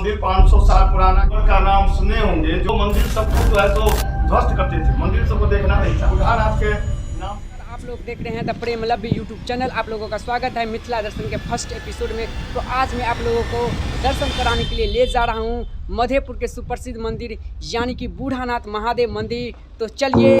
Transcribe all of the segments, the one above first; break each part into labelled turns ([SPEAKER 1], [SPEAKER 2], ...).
[SPEAKER 1] मंदिर 500 साल पुराना का नाम सुने होंगे। जो मंदिर सबको जो है तो ध्वस्त करते थे, मंदिर सबको देखना नहीं था। बुढ़ानाथ के नाम
[SPEAKER 2] आप लोग देख रहे हैं the Prem love YouTube channel. आप लोगों का स्वागत है मिथिला दर्शन के फर्स्ट एपिसोड में। तो आज मैं आप लोगों को दर्शन कराने के लिए ले जा रहा हूँ मधेपुर के सुप्रसिद्ध मंदिर यानी कि बूढ़ानाथ महादेव मंदिर। तो चलिए।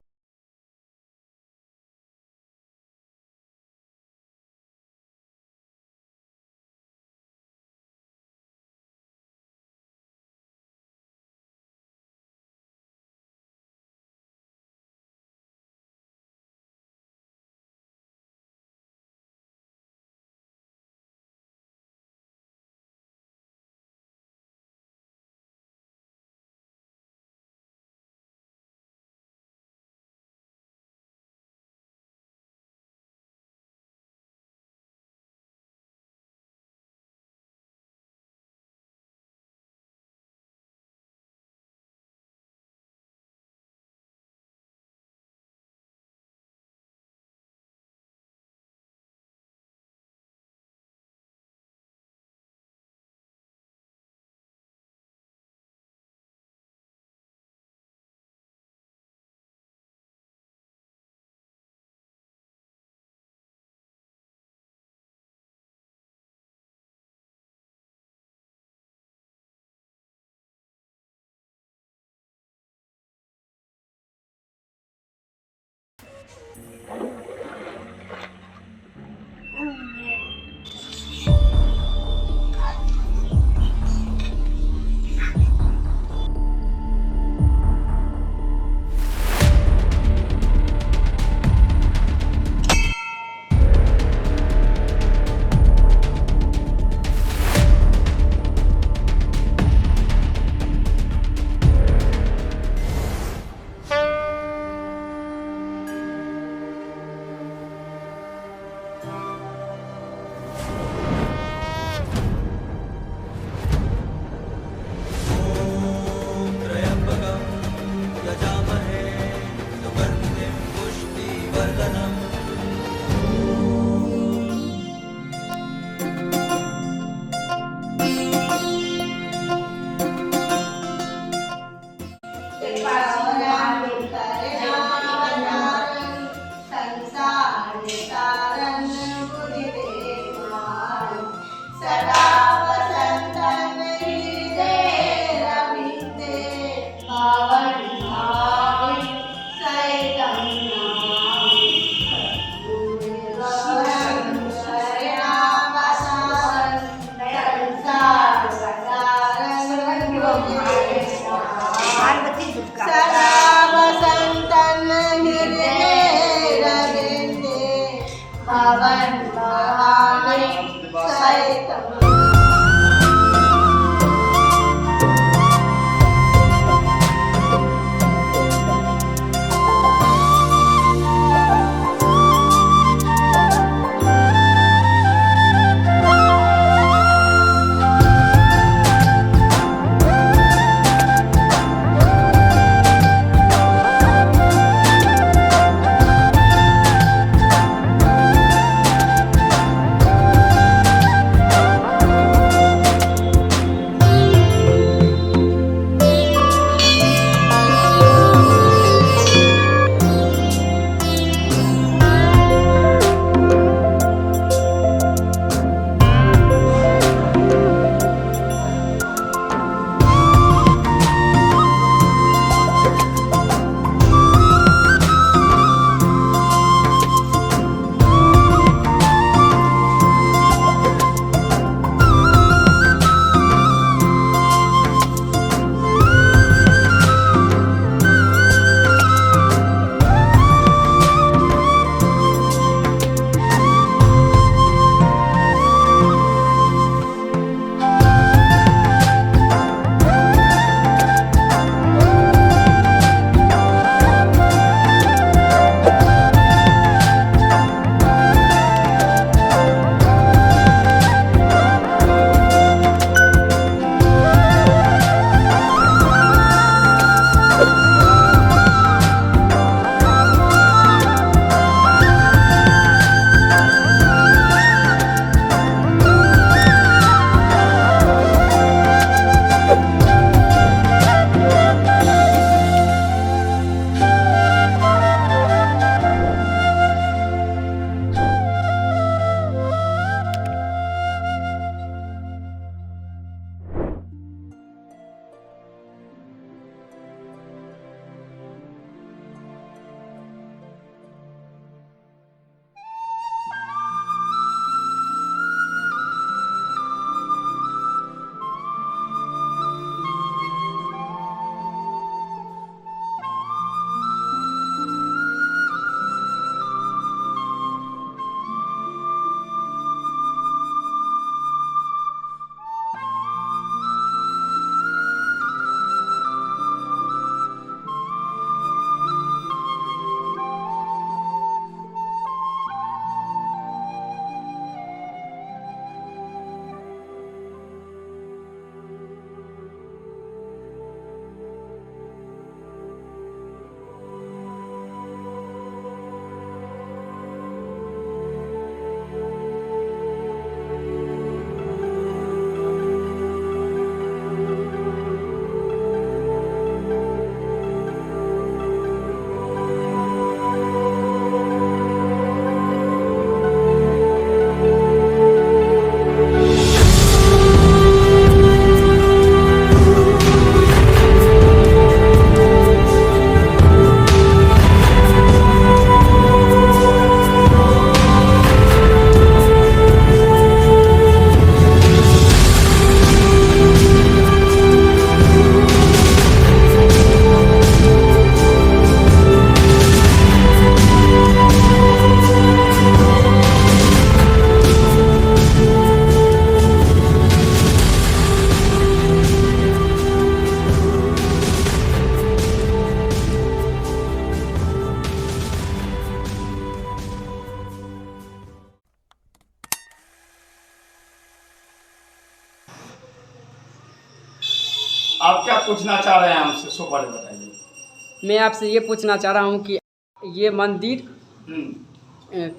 [SPEAKER 1] आप क्या पूछना चाह रहे हैं हमसे, सो पहले बताइए।
[SPEAKER 2] मैं आपसे ये पूछना चाह रहा हूँ कि ये मंदिर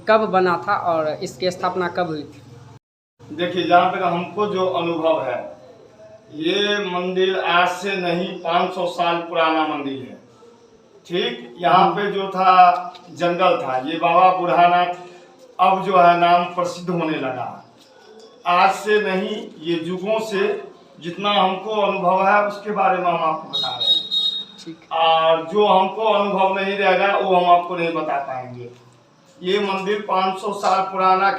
[SPEAKER 2] कब बना था और इसकी स्थापना कब हुई थी?
[SPEAKER 1] देखिए, जहाँ तक हमको जो अनुभव है, ये मंदिर आज से नहीं 500 साल पुराना मंदिर है। ठीक, यहाँ पे जो था जंगल था, ये बाबा बुढ़ानाथ अब जो है नाम प्रसिद्ध होने लगा। आज से नहीं, ये युगों से जितना हमको अनुभव है उसके बारे में हम आपको बता रहे हैं।
[SPEAKER 2] ठीक।
[SPEAKER 1] और जो हमको अनुभव नहीं रहेगा वो हम आपको नहीं बता पाएंगे। ये मंदिर 500 साल पुराना,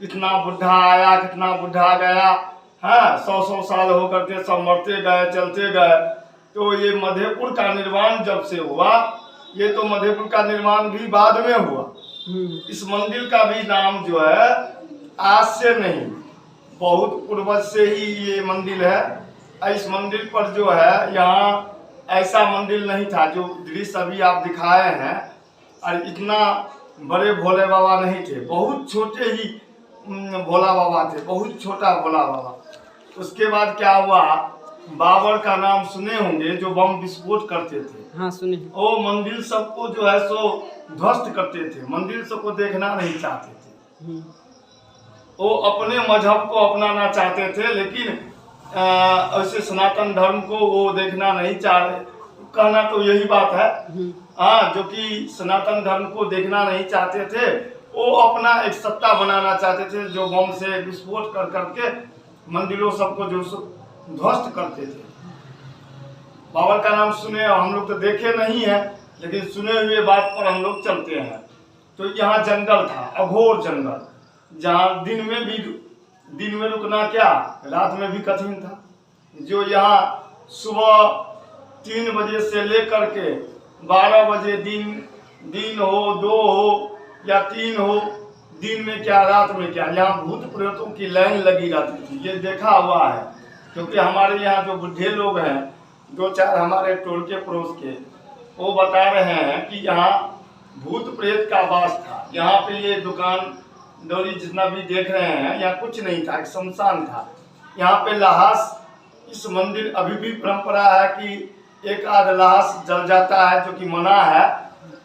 [SPEAKER 1] कितना बुढ़ा आया, कितना बुढ़ा गया, हाँ, 100 साल हो करके सब मरते गए, चलते गए। तो ये मधेपुर का निर्माण जब से हुआ, ये तो मधेपुर का निर्माण भी बाद में हुआ। इस मंदिर का भी नाम जो है आज से नहीं, बहुत पूर्वज से ही ये मंदिर है। इस मंदिर पर जो है, यहाँ ऐसा मंदिर नहीं था जो दृश्य अभी आप दिखाए हैं, और इतना बड़े भोले बाबा नहीं थे, बहुत छोटे ही भोला बाबा थे, बहुत छोटा भोला बाबा। उसके बाद क्या हुआ, बाबर का नाम सुने होंगे, जो बम विस्फोट करते थे।
[SPEAKER 2] हाँ, सुने।
[SPEAKER 1] वो मंदिर सबको जो है सो ध्वस्त करते थे, मंदिर सबको देखना नहीं चाहते थे। वो अपने मजहब को अपनाना चाहते थे, लेकिन ऐसे सनातन धर्म को वो देखना नहीं चाह रहे। कहना तो यही बात है, हाँ, जो कि सनातन धर्म को देखना नहीं चाहते थे, वो अपना एक सत्ता बनाना चाहते थे, जो बम से विस्फोट कर करके मंदिरों सबको जो ध्वस्त करते थे। बाबर का नाम सुने, हम लोग तो देखे नहीं है, लेकिन सुने हुए बात पर हम लोग चलते हैं। तो यहाँ जंगल था, अघोर जंगल, जहाँ दिन में रुकना क्या, रात में भी कठिन था। जो यहाँ सुबह 3 बजे से लेकर के 12 बजे दिन हो, 2 हो या 3 हो, दिन में क्या रात में क्या, यहाँ भूत प्रेतों की लाइन लगी रहती थी। ये देखा हुआ है, क्योंकि हमारे यहाँ जो बुढ़े लोग हैं, 2-4 हमारे टोल के पड़ोस के, वो बता रहे हैं कि यहाँ भूत प्रेत का वास था। यहाँ पे ये दुकान दौरी जितना भी देख रहे हैं, यहाँ कुछ नहीं था, एक शमशान था। यहाँ पे लाश, इस मंदिर अभी भी परंपरा है कि एक आध लाश जल जाता है, जो कि मना है,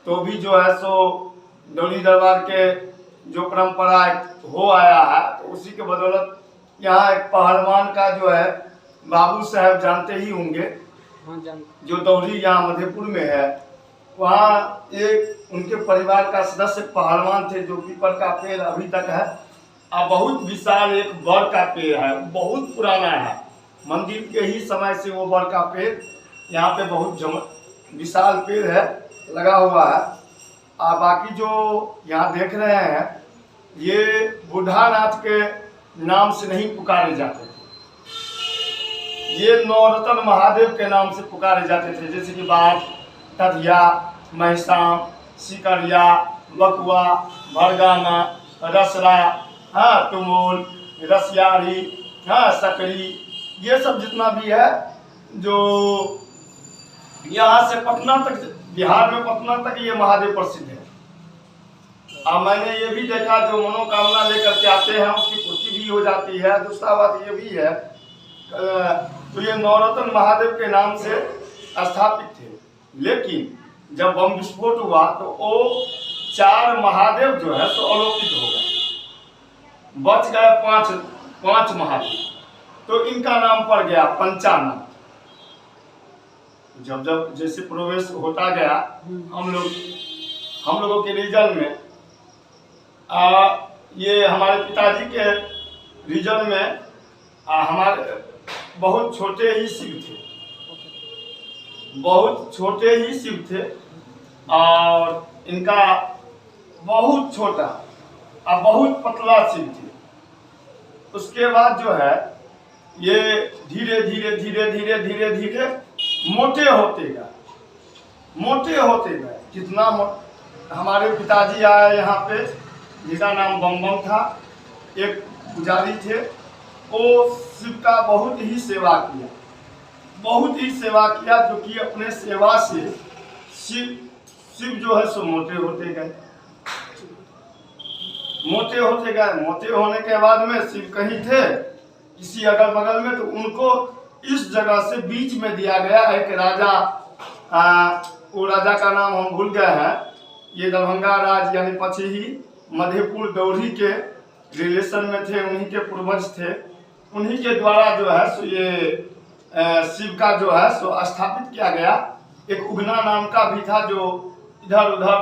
[SPEAKER 1] तो भी जो है सो दौरी दरबार के जो परंपरा हो आया है, तो उसी के बदौलत यहाँ एक पहलवान का जो है, बाबू साहब जानते ही होंगे, जो दौरी यहाँ मधेपुर में है, वहाँ एक उनके परिवार का सदस्य पहलवान थे, जो पीपल का पेड़ अभी तक है, और बहुत विशाल एक बर का पेड़ है, बहुत पुराना है। मंदिर के ही समय से वो बर का पेड़ यहाँ पे बहुत विशाल पेड़ है, लगा हुआ है। और बाकी जो यहाँ देख रहे हैं, ये बुढ़ानाथ के नाम से नहीं पुकारे जाते थे, ये नवरत्न महादेव के नाम से पुकारे जाते थे, जैसे कि बाघ, तधिया, महिषाम, सिकरिया, बकुआ, भरगाना, रसरा, हाँ, तुमुल, रसियारी, हाँ, सकरी, ये सब जितना भी है, जो यहाँ से पटना तक, बिहार में पटना तक ये महादेव प्रसिद्ध है। और मैंने ये भी देखा, जो मनोकामना लेकर के आते हैं उसकी पूर्ति भी हो जाती है। दूसरा बात ये भी है, तो ये नवरत्न महादेव के नाम से स्थापित थे, लेकिन जब बम विस्फोट हुआ तो वो 4 महादेव जो है तो अलोकित हो गए, बच गए 5 महादेव। तो इनका नाम पड़ गया पंचानाथ। जब जैसे प्रवेश होता गया, हम लोगों के रीजन में, ये हमारे पिताजी के रीजन में, हमारे बहुत छोटे ही शिव थे, बहुत छोटे ही शिव थे, और इनका बहुत छोटा और बहुत पतला शिव थे। उसके बाद जो है, ये धीरे धीरे मोटे होते गए। कितना हमारे पिताजी आए यहाँ पे, जिसका नाम बम था, एक पुजारी थे, वो शिव का बहुत ही सेवा किया, जो कि अपने सेवा से शिव जो है सो मोटे होते गए। मोटे होने के बाद में शिव कहीं थे किसी अगल बगल में, तो उनको इस जगह से बीच में दिया गया। एक राजा, वो राजा का नाम हम भूल गए हैं। ये दरभंगा राज यानी पछही मधेपुर गौरी के रिलेशन में थे, उन्हीं के पूर्वज थे। उन्हीं के द्वारा जो है सो ये शिव का जो है सो स्थापित किया गया। एक उगना नाम का भी था जो इधर उधर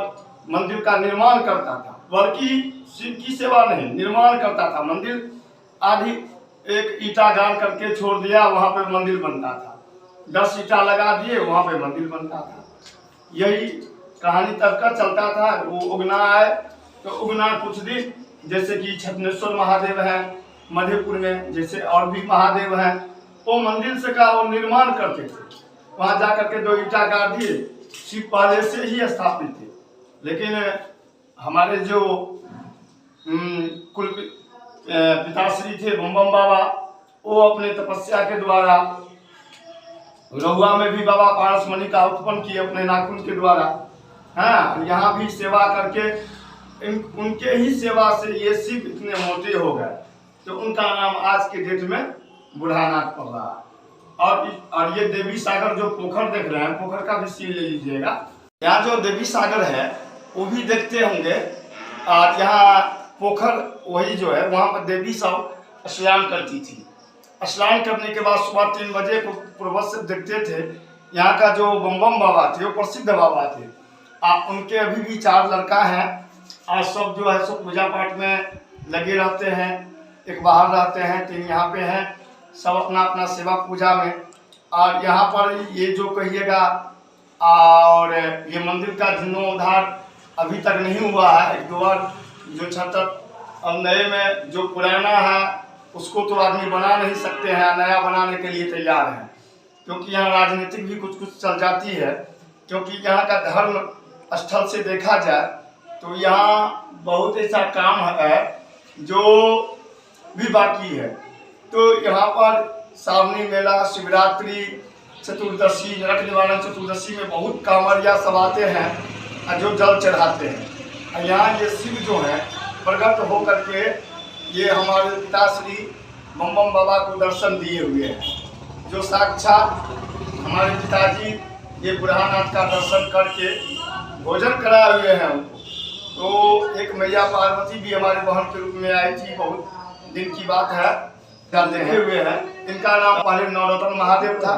[SPEAKER 1] मंदिर का निर्माण करता था, बल्कि शिव की सेवा नहीं, निर्माण करता था। मंदिर आधी एक ईटा गाड़ करके छोड़ दिया, वहां पे मंदिर बनता था। 10 ईटा लगा दिए, वहां पे मंदिर बनता था। यही कहानी तब का चलता था। वो उगना आए तो उगना कुछ दिन, जैसे कि छत्नेश्वर महादेव है मधेपुर में, जैसे और भी महादेव हैं, वो मंदिर से का वो निर्माण करते थे। वहां जा करके 2 ईटा गाड़ दिए। शिव पहले से ही स्थापित थे, लेकिन हमारे जो कुल पिताश्री थे बम बम बाबा, वो अपने तपस्या के द्वारा रहुआ में भी बाबा पारसमणि का उत्पन्न किए अपने नाखून के द्वारा। हाँ, यहाँ भी सेवा करके उनके ही सेवा से ये शिव इतने मोटे हो गए, तो उनका नाम आज के डेट में बुढ़ानाथ पड़ रहा है। और ये देवी सागर जो पोखर देख रहे हैं, पोखर का भी सीन ले लीजिएगा। यहाँ जो देवी सागर है वो भी देखते होंगे। और यहाँ पोखर वही जो है, वहाँ पर देवी सब स्नान करती थी। स्नान करने के बाद सुबह 3 बजे को पूर्वज से देखते थे। यहाँ का जो बम बम बाबा थे वो प्रसिद्ध बाबा थे। उनके अभी भी 4 लड़का हैं। और सब जो है सब पूजा पाठ में लगे रहते हैं। एक बाहर रहते हैं, 3 यहाँ पे हैं, सब अपना अपना सेवा पूजा में। और यहाँ पर ये जो कहिएगा, और ये मंदिर का जीर्णोद्धार अभी तक नहीं हुआ है। 1-2 बार जो छत अब नए में जो पुराना है उसको तो आदमी बना नहीं सकते हैं, नया बनाने के लिए तैयार हैं, क्योंकि यहाँ राजनीतिक भी कुछ चल जाती है। क्योंकि यहाँ का धर्म स्थल से देखा जाए तो यहाँ बहुत ऐसा काम है जो भी बाकी है। तो यहाँ पर सावनी मेला, शिवरात्रि, चतुर्दशी, नरक निवारण चतुर्दशी में बहुत कांवरिया सब आते हैं जो जल चढ़ाते हैं। यहाँ ये शिव जो है प्रकट होकर के ये हमारे पिताश्री बम बम बाबा को दर्शन दिए हुए हैं, जो साक्षात हमारे पिताजी ये बुढ़ानाथ का दर्शन करके भोजन कराए हुए हैं उनको। तो एक मैया पार्वती भी हमारे बहन के रूप में आई थी, बहुत दिन की बात है, जाते हुए हैं। इनका नाम पहले नवरत्न महादेव था,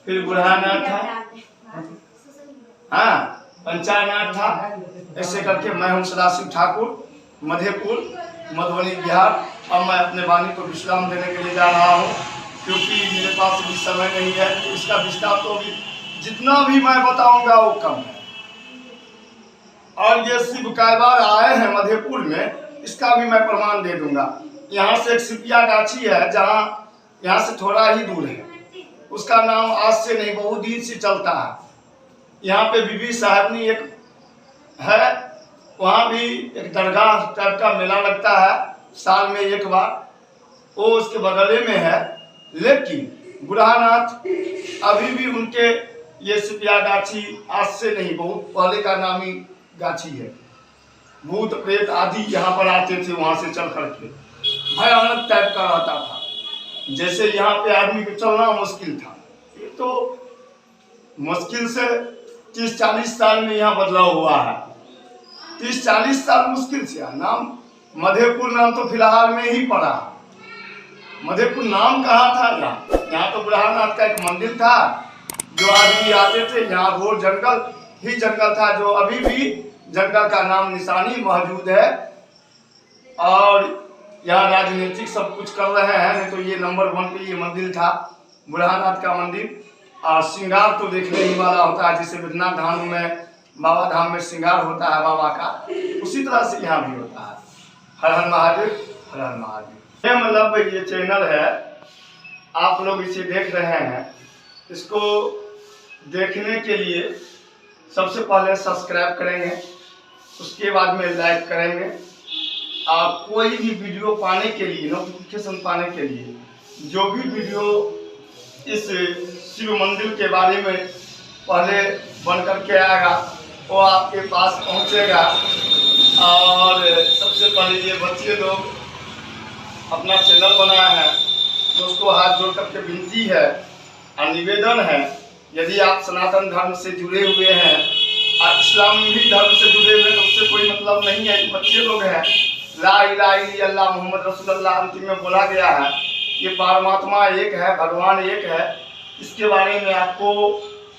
[SPEAKER 1] फिर बुढ़ानाथ था, हाँ, पंचानाथ था। ऐसे करके मैं हूँ सदाशिव ठाकुर, मधेपुर, मधुबनी, बिहार। अब मैं अपने वाणी को विश्राम देने के लिए जा रहा हूँ, क्योंकि मेरे पास भी समय नहीं है। तो इसका विस्तार तो भी जितना भी मैं बताऊंगा वो कम है। और ये शिव कायबार आए हैं मधेपुर में, इसका भी मैं प्रमाण दे दूंगा। यहाँ से एक सिपिया गाछी है, जहाँ यहाँ से थोड़ा ही दूर है। उसका नाम आज से नहीं बहुत दिन से चलता है। यहाँ पे बीबी साहबनी एक है, वहाँ भी एक दरगाह टाइप का मेला लगता है साल में 1 बार, वो उसके बगले में है। लेकिन बुढ़ानाथ अभी भी उनके ये सिपिया गाछी आज से नहीं बहुत पहले का नामी गाछी है। भूत प्रेत आदि यहाँ पर आते थे, वहाँ से चल करके भयानक टाइप का रहता था, जैसे यहाँ पे आदमी को चलना मुश्किल था। ये तो मुश्किल से 30-40 साल में यहाँ बदलाव हुआ है। 30-40 साल मुश्किल से। नाम मधेपुर नाम तो फिलहाल में ही पड़ा। मधेपुर नाम कहाँ था? यहाँ तो बुढ़ानाथ का एक मंदिर था, जो आदमी आते थे। यहाँ घोर जंगल ही जंगल था, जो अभी भी जंगल का नाम निशानी मौजूद है। और यहाँ राजनीतिक सब कुछ कर रहे हैं, नहीं तो ये नंबर 1 पे ये मंदिर था, बुढ़ानाथ का मंदिर। और श्रृंगार तो देखने ही वाला होता है, जैसे विद्यनाथ धाम में, बाबा धाम में श्रृंगार होता है बाबा का, उसी तरह से यहाँ भी होता है। हर हर महादेव, हर हर महादेव। ये मतलब ये चैनल है, आप लोग इसे देख रहे हैं। इसको देखने के लिए सबसे पहले सब्सक्राइब करेंगे, उसके बाद में लाइक करेंगे। आप कोई भी वीडियो पाने के लिए, नोटिफिकेशन पाने के लिए, जो भी वीडियो इस शिव मंदिर के बारे में पहले बन करके आएगा वो आपके पास पहुंचेगा। और सबसे पहले ये बच्चे लोग अपना चैनल बनाए हैं, दोस्तों हाथ जोड़ करके विनती है और निवेदन है, यदि आप सनातन धर्म से जुड़े हुए हैं और इस्लामी धर्म से जुड़े हुए हैं तो उससे कोई मतलब नहीं है। बच्चे लोग हैं, ला इलाहा इल्लल्लाह मोहम्मद रसूलुल्लाह अंतिम में बोला गया है, ये परमात्मा एक है, भगवान एक है। इसके बारे में आपको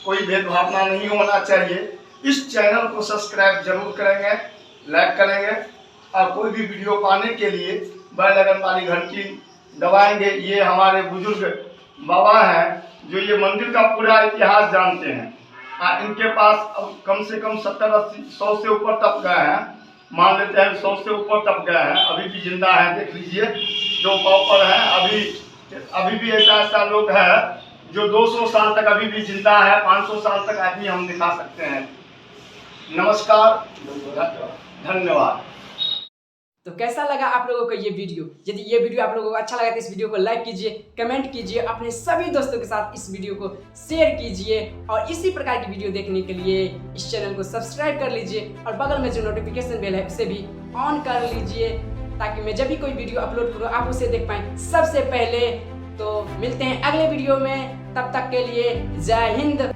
[SPEAKER 1] कोई भेदभावना नहीं होना चाहिए। इस चैनल को सब्सक्राइब जरूर करेंगे, लाइक करेंगे और कोई भी वीडियो पाने के लिए बेल आइकन वाली घंटी दबाएंगे। ये हमारे बुजुर्ग बाबा हैं जो ये मंदिर का पूरा इतिहास जानते हैं। इनके पास अब कम से कम 70-80 100 से ऊपर तप गए हैं, मान लेते हैं 100 से ऊपर तप गए हैं, अभी भी जिंदा हैं। देख लीजिए जो पाँव पर हैं, अभी भी ऐसा लोग है जो 200 साल तक अभी भी जिंदा है, 500 साल तक आदमी हम दिखा सकते हैं। नमस्कार, धन्यवाद।
[SPEAKER 2] तो कैसा लगा आप लोगों को ये वीडियो? यदि ये वीडियो आप लोगों को अच्छा लगा तो इस वीडियो को लाइक कीजिए, कमेंट कीजिए, अपने सभी दोस्तों के साथ इस वीडियो को शेयर कीजिए और इसी प्रकार की वीडियो देखने के लिए इस चैनल को सब्सक्राइब कर लीजिए और बगल में जो नोटिफिकेशन बेल है उसे भी ऑन कर लीजिए ताकि मैं जब भी कोई वीडियो अपलोड करूँ आप उसे देख पाएँ सबसे पहले। तो मिलते हैं अगले वीडियो में, तब तक के लिए जय हिंद।